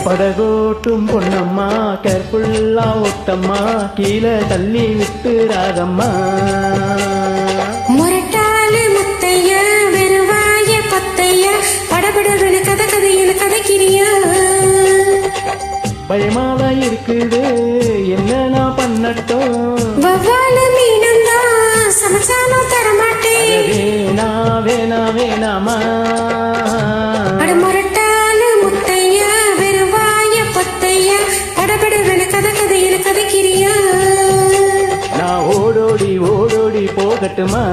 படகோட்டும் பொன்னம்மா கேர்ஃபுல்லா ஓட்டம்மா கீழே தள்ளி விட்டுறாதம்மா. முரட்டாளு முத்தையா வெறுவாய பத்தையா படபடவென கதை கதையில கதைக்கிறியா. பயமாவா இருக்குது என்ன நான் பண்ணட்டும். வவ்வால மீனந்தா சமைச்சாலும் தரமாட்டேன். வேணா வேணா வேணாமா. அட முரட்டாளு முத்தையா வெறுவாய பத்தையா படபடவென கதை கதையில கதைக்கிறியா. நான் ஓடோடி ஓடோடி போகட்டுமா.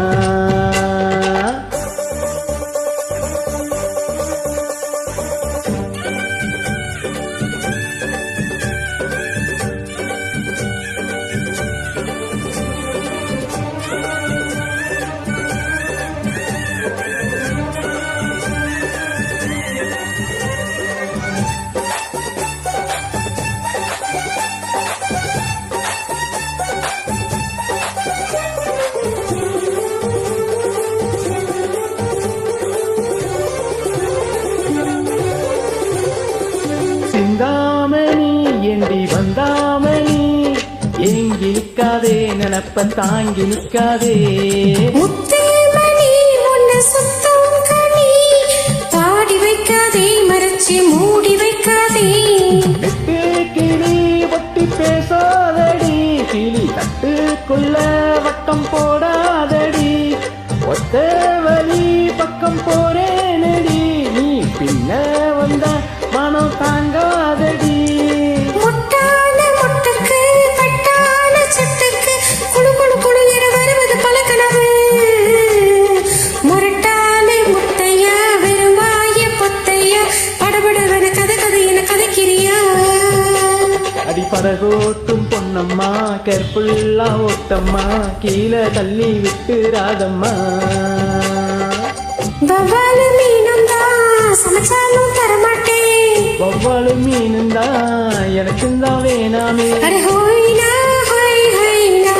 சிந்தாமணி ஏண்டி வந்தாமணி ஏங்கி நிற்காதே நினப்ப தாங்கி நிற்காதே. முத்தேமணி உன்னை சுத்தம் கனி பாடி வைக்காதே மறைச்சி மூடி வைக்காதே. வெட்டு கிளி ஒட்டி பேசாதடி கிளி தட்டுக்குள்ள வட்டம் போடாதடி. ஒத்த வழி பக்கம் போறேனடி நீ பின்ன வந்த மனம் தாங்காதடி. முட்டான முட்டுக்கு கட்டான சட்டுக்கு குழு குழு குழு என வருவது பல கனவு. முரட்டாளு முத்தையா வெறுவாய பொத்தையா படபடவென கதை கதையின கதைக்கிறியா. அடி படகோட்டும் பொன்னம்மா கேர்ஃபுல்லா ஓட்டம்மா கீழே தள்ளி விட்டுறாதம்மா. வவ்வாலு மீனந்தா சமைச்சாலும் தரமாட்டேன். வவ்வாலு மீனுந்தா எனக்குந்தான் வேணாமே. அட ஹோய்னா ஹோய் ஹோய்னா.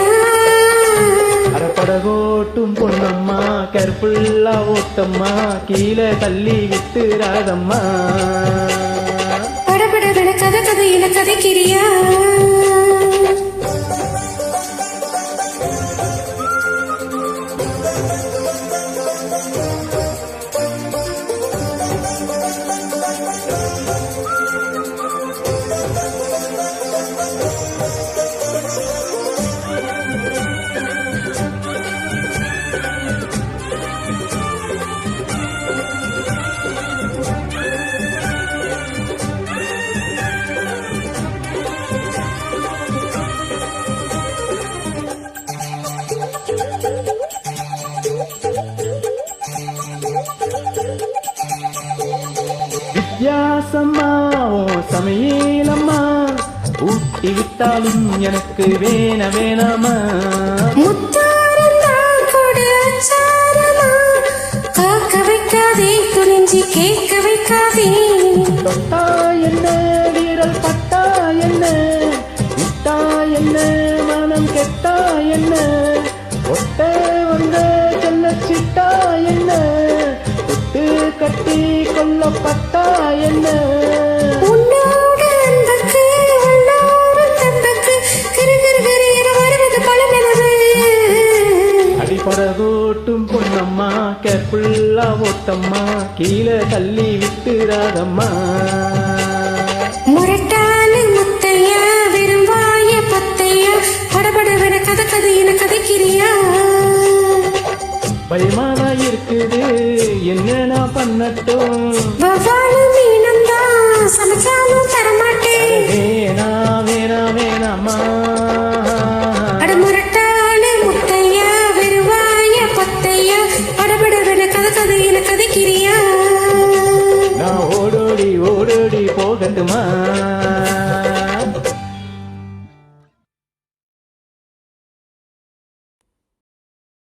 அட படகோட்டும் பொன்னம்மா கேர்ஃபுல்லா ஓட்டம்மா கீழே தள்ளி விட்டுறாதம்மா. படபடவென கதை கதையில கதைக்கிறியா. வித்தியாசம்மா சமையலம்மா ஊட்டி விட்டாலும் எனக்கு வேண வேணாமா. முத்தாரந்தா கொடு அச்சாரமா காக்க வைக்காதே துணிஞ்சி கேட்க வைக்காதே. தொட்டா என்ன வீரல் பட்டா என்ன விட்டா என்ன மனம் கெட்டா என்ன ஒட்ட வந்த செல்ல சிட்டா என்ன தொட்டு கட்டி கொல்லப்பட்டா என்ன. உன்னோட அன்புக்கு உள்ளோட தம்புக்கு கிரு கிரு கிரு என வருவது பல நிலவு. அடிப்படகோட்டும் பொன்னம்மா கேர்ஃபுல்லா ஓட்டம்மா கீழே தள்ளி விட்டுறாதம்மா. முரட்டாளு முத்தையா வெறுவாய பொத்தையா படபடவென கதை கதையின கதைக்கிறியா. பயமாவா இருக்குது என்ன நான் பண்ணட்டும். வவ்வாலு மீனந்தா சமைச்சாலும் தரமாட்டேன்.